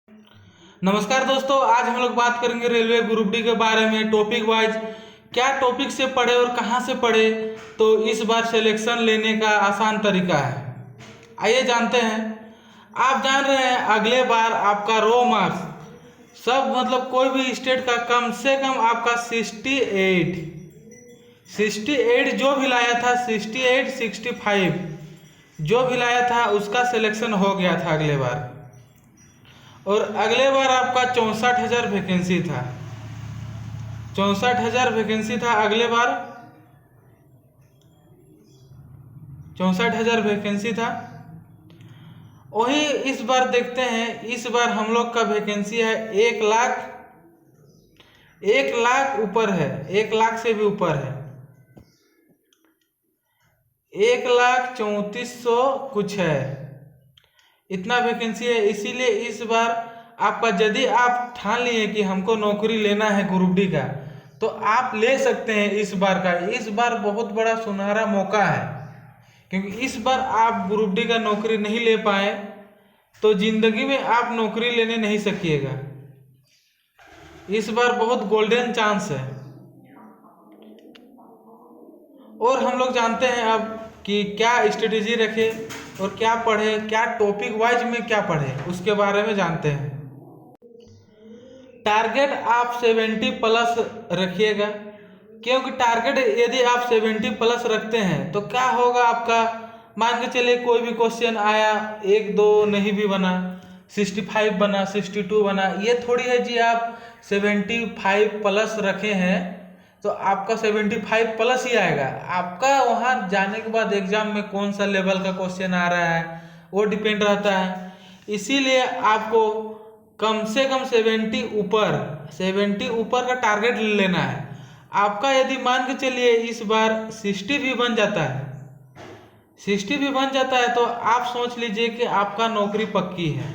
नमस्कार दोस्तों, आज हम लोग बात करेंगे रेलवे ग्रुप डी के बारे में। टॉपिक वाइज क्या टॉपिक से पढ़े और कहां से पढ़े तो इस बार सिलेक्शन लेने का आसान तरीका है, आइए जानते हैं। आप जान रहे हैं अगले बार आपका रो मार्क्स सब मतलब कोई भी स्टेट का कम से कम आपका 68 जो भी लाया था, 68 65 जो भी लाया था उसका सिलेक्शन हो गया था अगले बार। और अगले बार आपका 64,000 वैकेंसी था, 64,000 वैकेंसी था अगले बार, 64,000 वैकेंसी था। वही इस बार देखते हैं, इस बार हम लोग का वैकेंसी है 1 लाख ऊपर है, 1 लाख से भी ऊपर है, 1,34,100 कुछ है, इतना वैकेंसी है। इसीलिए इस बार आपका यदि आप ठान लिए कि हमको नौकरी लेना है ग्रुप डी का, तो आप ले सकते हैं इस बार का। इस बार बहुत बड़ा सुनहरा मौका है, क्योंकि इस बार आप ग्रुप डी का नौकरी नहीं ले पाए तो जिंदगी में आप नौकरी लेने नहीं सकिएगा। इस बार बहुत गोल्डन चांस है। और हम लोग जानते हैं अब कि क्या स्ट्रेटेजी रखे और क्या पढ़े, क्या टॉपिक वाइज में क्या पढ़े, उसके बारे में जानते हैं। टारगेट आप 70 प्लस रखिएगा, क्योंकि टारगेट यदि आप 70 प्लस रखते हैं तो क्या होगा आपका, मान के चलिए कोई भी क्वेश्चन आया, 1-2 नहीं भी बना, 65 बना, 62 बना, ये थोड़ी है जी आप 75 प्लस रखे हैं तो आपका 75 प्लस ही आएगा। आपका वहाँ जाने के बाद एग्जाम में कौन सा लेवल का क्वेश्चन आ रहा है वो डिपेंड रहता है। इसीलिए आपको कम से कम 70 ऊपर का टारगेट लेना है आपका। यदि मान के चलिए इस बार 60 भी बन जाता है, 60 भी बन जाता है तो आप सोच लीजिए कि आपका नौकरी पक्की है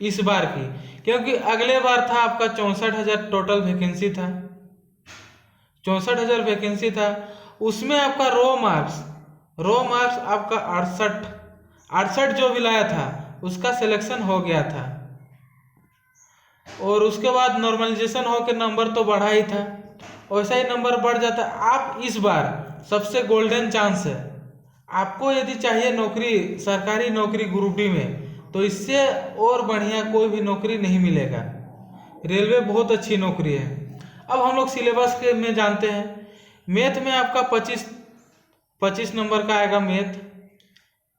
इस बार की, क्योंकि अगले बार था आपका 64,000 टोटल वैकेंसी था, 64,000 वैकेंसी था। उसमें आपका रो मार्क्स आपका 68 जो भी लाया था उसका सिलेक्शन हो गया था। और उसके बाद नॉर्मलाइजेशन होकर नंबर तो बढ़ा ही था, वैसा ही नंबर बढ़ जाता। आप इस बार सबसे गोल्डन चांस है, आपको यदि चाहिए नौकरी, सरकारी नौकरी ग्रुप डी में, तो इससे और बढ़िया कोई भी नौकरी नहीं मिलेगा। रेलवे बहुत अच्छी नौकरी है। अब हम लोग सिलेबस के में जानते हैं। मैथ में आपका 25 नंबर का आएगा मैथ,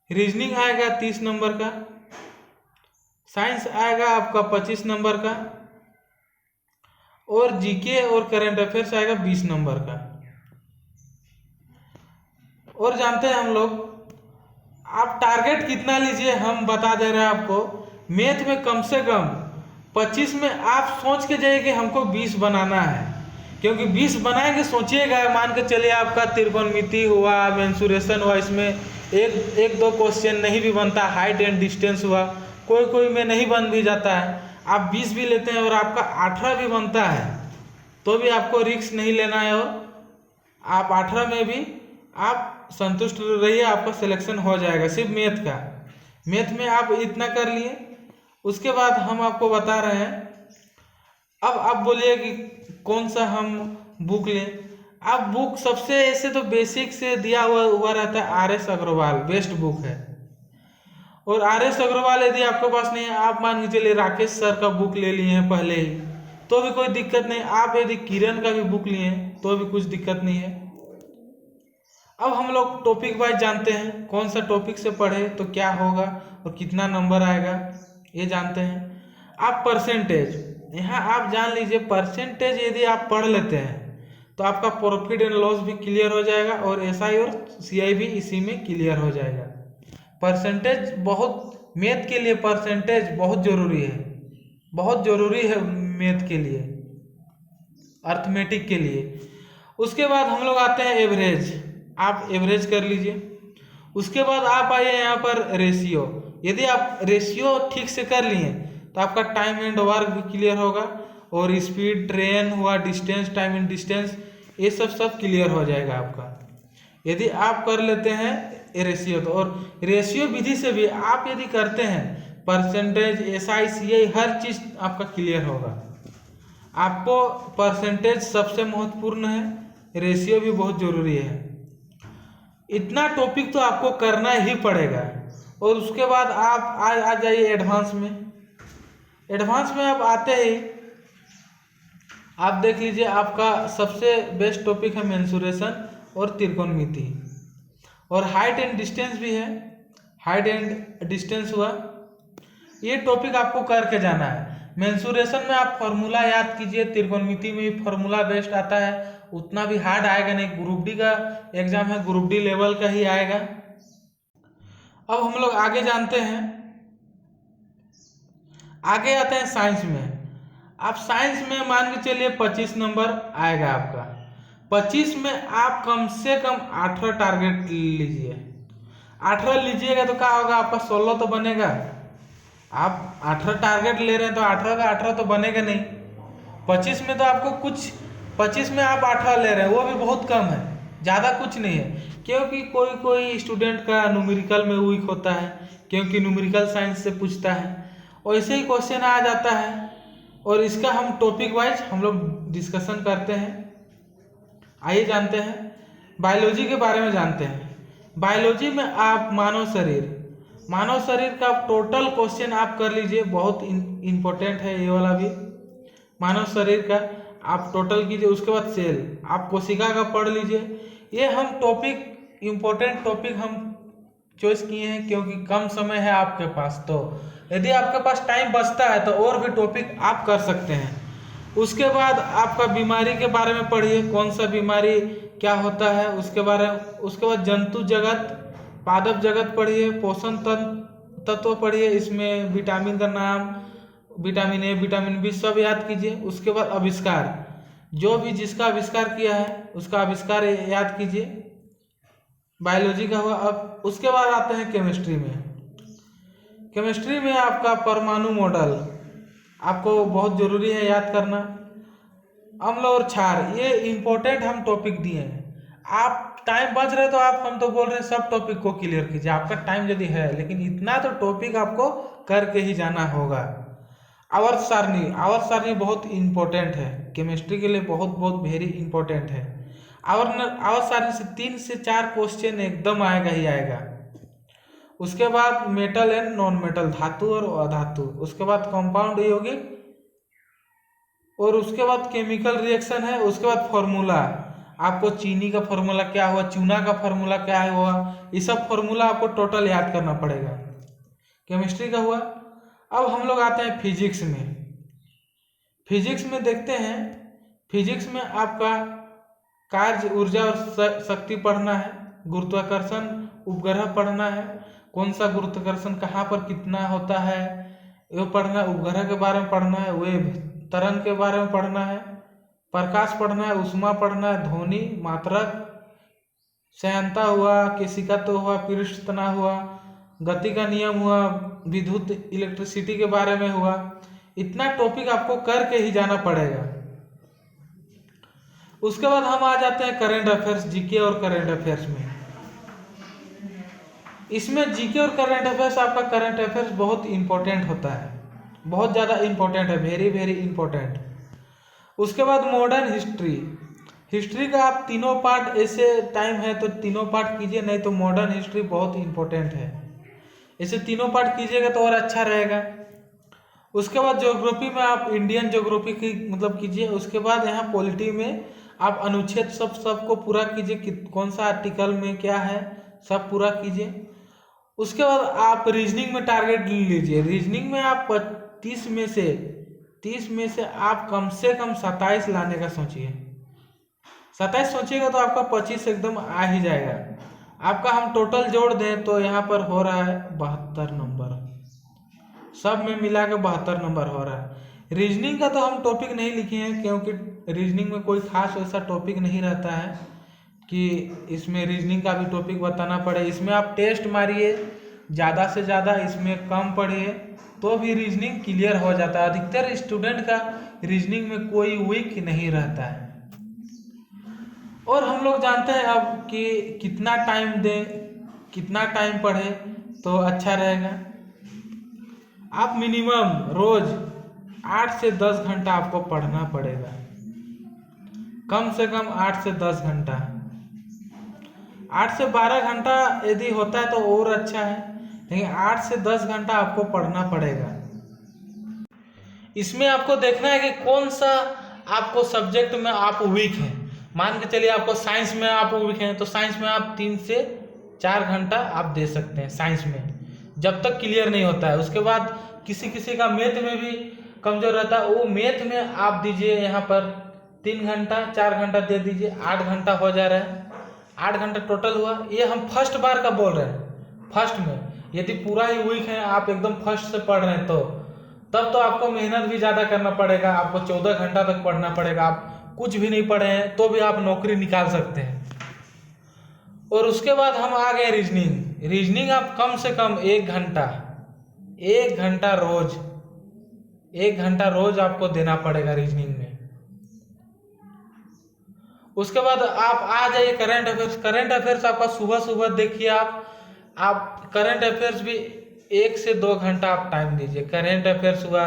रीजनिंग आएगा 30 नंबर का, साइंस आएगा आपका 25 नंबर का, और जीके और करंट अफेयर्स आएगा 20 नंबर का। और जानते हैं हम लोग, आप टारगेट कितना लीजिए हम बता दे रहे हैं आपको। मैथ में कम से कम 25 में आप सोच के जाइए कि हमको 20 बनाना है, क्योंकि 20 बनाएंगे, सोचिएगा मान के चलिए आपका त्रिकोणमिति हुआ, मेंसुरेशन हुआ, इसमें एक दो क्वेश्चन नहीं भी बनता, हाइट एंड डिस्टेंस हुआ, कोई में नहीं बन भी जाता है। आप 20 भी लेते हैं और आपका 18 भी बनता है तो भी आपको रिस्क नहीं लेना है, और आप 18 में भी आप संतुष्ट रहिए, आपका सिलेक्शन हो जाएगा। सिर्फ मैथ में आप इतना कर लिए। उसके बाद हम आपको बता रहे हैं, अब आप बोलिए कि कौन सा हम बुक लें। आप बुक सबसे ऐसे तो बेसिक से दिया हुआ रहता है, RS अग्रवाल बेस्ट बुक है। और RS अग्रवाल यदि आपके पास नहीं है, आप मान के चलिए राकेश सर का बुक ले लिए हैं पहले ही तो भी कोई दिक्कत नहीं। आप यदि किरण का भी बुक लिए तो भी कुछ दिक्कत नहीं है। अब हम लोग टॉपिक वाइज जानते हैं, कौन सा टॉपिक से पढ़े तो क्या होगा और कितना नंबर आएगा ये जानते हैं। आप परसेंटेज, यहाँ आप जान लीजिए, परसेंटेज यदि आप पढ़ लेते हैं तो आपका प्रॉफिट एंड लॉस भी क्लियर हो जाएगा और SI और CI भी इसी में क्लियर हो जाएगा। परसेंटेज बहुत, मैथ के लिए परसेंटेज बहुत ज़रूरी है, बहुत ज़रूरी है मैथ के लिए, अर्थमेटिक के लिए। उसके बाद हम लोग आते हैं एवरेज, आप एवरेज कर लीजिए। उसके बाद आप आइए यहाँ पर रेशियो, यदि आप रेशियो ठीक से कर लिए तो आपका टाइम एंड वर्क भी क्लियर होगा, और स्पीड, ट्रेन हुआ, डिस्टेंस, टाइम एंड डिस्टेंस, ये सब क्लियर हो जाएगा आपका यदि आप कर लेते हैं रेशियो तो। और रेशियो विधि से भी आप यदि करते हैं परसेंटेज, SI CI हर चीज़ आपका क्लियर होगा। आपको परसेंटेज सबसे महत्वपूर्ण है, रेशियो भी बहुत ज़रूरी है। इतना टॉपिक तो आपको करना ही पड़ेगा। और उसके बाद आप आ जाइए एडवांस में। एडवांस में आप आते ही आप देख लीजिए, आपका सबसे बेस्ट टॉपिक है मेंसुरेशन और त्रिकोणमिति, और हाइट एंड डिस्टेंस भी है। हाइट एंड डिस्टेंस हुआ, ये टॉपिक आपको करके जाना है। मेंसुरेशन में आप फॉर्मूला याद कीजिए, त्रिकोणमिति में भी फॉर्मूला बेस्ट आता है, उतना भी हार्ड आएगा नहीं। ग्रुप डी का एग्जाम है, ग्रुप डी लेवल का ही आएगा। अब हम लोग आगे जानते हैं, आगे आते हैं साइंस में। आप साइंस में मान के चलिए 25 नंबर आएगा आपका। 25 में आप कम से कम 18 टारगेट लीजिए। 18 लीजिएगा तो क्या होगा, आपका 16 तो बनेगा। आप 18 टारगेट ले रहे हैं तो 18 का 18 तो बनेगा नहीं। 25 में तो आपको कुछ, 25 में आप 18 ले रहे हैं, वो भी बहुत कम है, ज़्यादा कुछ नहीं है। क्योंकि कोई कोई स्टूडेंट का न्यूमेरिकल में वीक होता है, क्योंकि न्यूमेरिकल साइंस से पूछता है, वैसे ही क्वेश्चन आ जाता है। और इसका हम टॉपिक वाइज हम लोग डिस्कशन करते हैं। आइए जानते हैं, बायोलॉजी के बारे में जानते हैं। बायोलॉजी में आप मानव शरीर का टोटल क्वेश्चन आप कर लीजिए, बहुत इम्पोर्टेंट है ये वाला भी। मानव शरीर का आप टोटल कीजिए, उसके बाद सेल, आप कोशिका का पढ़ लीजिए। ये हम टॉपिक, इम्पोर्टेंट टॉपिक हम चॉइस किए हैं क्योंकि कम समय है आपके पास। तो यदि आपके पास टाइम बचता है तो और भी टॉपिक आप कर सकते हैं। उसके बाद आपका बीमारी के बारे में पढ़िए, कौन सा बीमारी क्या होता है उसके बारे में। उसके बाद जंतु जगत, पादप जगत पढ़िए, पोषण तत्व पढ़िए, इसमें विटामिन का नाम, विटामिन ए, विटामिन बी सब याद कीजिए। उसके बाद आविष्कार, जो भी जिसका आविष्कार किया है उसका आविष्कार याद कीजिए, बायोलॉजी का हुआ। अब उसके बाद आते हैं केमिस्ट्री में। केमिस्ट्री में आपका परमाणु मॉडल आपको बहुत ज़रूरी है याद करना। अम्ल और क्षार, ये इम्पोर्टेंट हम टॉपिक दिए हैं। आप टाइम बच रहे तो आप, हम तो बोल रहे हैं सब टॉपिक को क्लियर कीजिए, आपका टाइम यदि है, लेकिन इतना तो टॉपिक आपको करके ही जाना होगा। आवर्त सारणी बहुत इम्पोर्टेंट है केमिस्ट्री के लिए, बहुत बहुत वेरी इंपॉर्टेंट है। आवर्त सारणी से 3 से 4 क्वेश्चन एकदम आएगा ही आएगा। उसके बाद मेटल एंड नॉन मेटल, धातु और अधातु। उसके बाद कंपाउंड यौगिक, और उसके बाद केमिकल रिएक्शन है। उसके बाद फॉर्मूला, आपको चीनी का फॉर्मूला क्या हुआ, चूना का फॉर्मूला क्या हुआ, ये सब फॉर्मूला आपको टोटल याद करना पड़ेगा। केमिस्ट्री का हुआ। अब हम लोग आते हैं फिजिक्स में। फिजिक्स में देखते हैं, फिजिक्स में आपका कार्य, ऊर्जा और शक्ति पढ़ना है। गुरुत्वाकर्षण उपग्रह पढ़ना है, कौन सा गुरुत्वाकर्षण कहाँ पर कितना होता है ये पढ़ना है। उपग्रह के बारे में पढ़ना है, वेव तरंग के बारे में पढ़ना है, प्रकाश पढ़ना है, उष्मा पढ़ना है, ध्वनि, मात्रक, श्यानता हुआ, केशिकत्व हुआ, पृष्ठ तनाव हुआ, गति का नियम हुआ, विद्युत इलेक्ट्रिसिटी के बारे में हुआ। इतना टॉपिक आपको करके ही जाना पड़ेगा। उसके बाद हम आ जाते हैं करेंट अफेयर्स, जीके और करेंट अफेयर्स में। इसमें जीके और करंट अफेयर्स, आपका करंट अफेयर्स बहुत इंपॉर्टेंट होता है, बहुत ज़्यादा इंपॉर्टेंट है, वेरी वेरी इंपॉर्टेंट। उसके बाद मॉडर्न हिस्ट्री, हिस्ट्री का आप तीनों पार्ट, ऐसे टाइम है तो तीनों पार्ट कीजिए, नहीं तो मॉडर्न हिस्ट्री बहुत इंपॉर्टेंट है, ऐसे तीनों पार्ट कीजिएगा तो और अच्छा रहेगा। उसके बाद ज्योग्राफी में आप इंडियन ज्योग्राफी की मतलब कीजिए। उसके बाद यहाँ पॉलिटी में आप अनुच्छेद सबको पूरा कीजिए, कौन सा आर्टिकल में क्या है सब पूरा कीजिए। उसके बाद आप रीजनिंग में टारगेट लीजिए। रीजनिंग में आप 30 में से आप कम से कम 27 लाने का सोचिए। 27 सोचिएगा तो आपका 25 एकदम आ ही जाएगा। आपका हम टोटल जोड़ दें तो यहाँ पर हो रहा है 72 नंबर, सब में मिला के 72 नंबर हो रहा है। रीजनिंग का तो हम टॉपिक नहीं लिखे हैं क्योंकि रीजनिंग में कोई खास वैसा टॉपिक नहीं रहता है कि इसमें रीजनिंग का भी टॉपिक बताना पड़े। इसमें आप टेस्ट मारिए ज़्यादा से ज़्यादा, इसमें कम पढ़िए तो भी रीजनिंग क्लियर हो जाता है। अधिकतर स्टूडेंट का रीजनिंग में कोई वीक नहीं रहता है। और हम लोग जानते हैं अब कि कितना टाइम दें, कितना टाइम पढ़े तो अच्छा रहेगा। आप मिनिमम रोज 8 से 10 घंटा आपको पढ़ना पड़ेगा, कम से कम 8 से 10 घंटा। 8 से 12 घंटा यदि होता है तो और अच्छा है, लेकिन 8 से 10 घंटा आपको पढ़ना पड़ेगा। इसमें आपको देखना है कि कौन सा आपको सब्जेक्ट में आप वीक हैं। मान के चलिए आपको साइंस में आप वीक हैं, तो साइंस में आप 3 से 4 घंटा आप दे सकते हैं साइंस में, जब तक क्लियर नहीं होता है। उसके बाद किसी किसी का मैथ में भी कमजोर रहता है, वो मैथ में आप दीजिए यहाँ पर 3 घंटा 4 घंटा दे दीजिए, 8 घंटा हो जा रहा है। 8 घंटा टोटल हुआ। ये हम फर्स्ट बार का बोल रहे हैं। फर्स्ट में यदि पूरा ही वीक है, आप एकदम फर्स्ट से पढ़ रहे हैं, तो तब तो आपको मेहनत भी ज़्यादा करना पड़ेगा। आपको 14 घंटा तक पढ़ना पड़ेगा। आप कुछ भी नहीं पढ़े हैं तो भी आप नौकरी निकाल सकते हैं। और उसके बाद हम आ गए रीजनिंग। रीजनिंग आप कम से कम 1 घंटा, 1 घंटा रोज, 1 घंटा रोज आपको देना पड़ेगा रीजनिंग में। उसके बाद आप आ जाइए करंट अफेयर्स। करंट अफेयर्स आपका सुबह सुबह देखिए, आप करंट अफेयर्स भी 1 से 2 घंटा आप टाइम दीजिए। करंट अफेयर्स हुआ,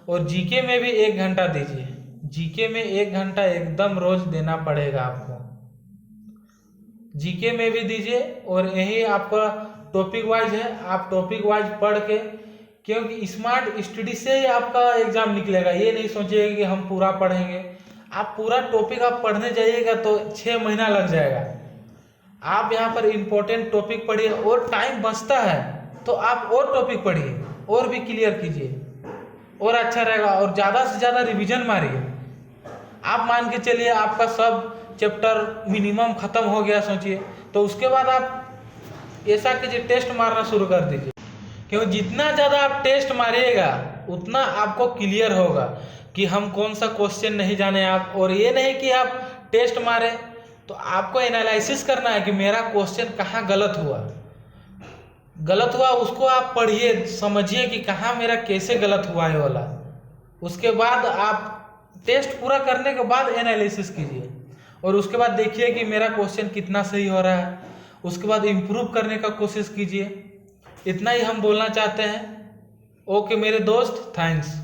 और जीके में भी 1 घंटा दीजिए। जीके में 1 घंटा एकदम रोज देना पड़ेगा आपको। जीके में भी दीजिए, और यही आपका टॉपिक वाइज है, आप टॉपिक वाइज पढ़ के, क्योंकि स्मार्ट स्टडी से ही आपका एग्जाम निकलेगा। ये नहीं सोचिएगा कि हम पूरा पढ़ेंगे। आप पूरा टॉपिक आप पढ़ने जाइएगा तो 6 महीना लग जाएगा। आप यहाँ पर इम्पोर्टेंट टॉपिक पढ़िए, और टाइम बचता है तो आप और टॉपिक पढ़िए, और भी क्लियर कीजिए, और अच्छा रहेगा। और ज़्यादा से ज़्यादा रिवीजन मारिए। आप मान के चलिए आपका सब चैप्टर मिनिमम खत्म हो गया सोचिए, तो उसके बाद आप ऐसा कीजिए, टेस्ट मारना शुरू कर दीजिए। क्योंकि जितना ज़्यादा आप टेस्ट मारिएगा उतना आपको क्लियर होगा कि हम कौन सा क्वेश्चन नहीं जाने आप। और ये नहीं कि आप टेस्ट मारे तो आपको एनालिसिस करना है कि मेरा क्वेश्चन कहाँ गलत हुआ, उसको आप पढ़िए, समझिए कि कहाँ मेरा कैसे गलत हुआ है वाला। उसके बाद आप टेस्ट पूरा करने के बाद एनालिसिस कीजिए, और उसके बाद देखिए कि मेरा क्वेश्चन कितना सही हो रहा है। उसके बाद इम्प्रूव करने का कोशिश कीजिए। इतना ही हम बोलना चाहते हैं। ओके मेरे दोस्त, थैंक्स।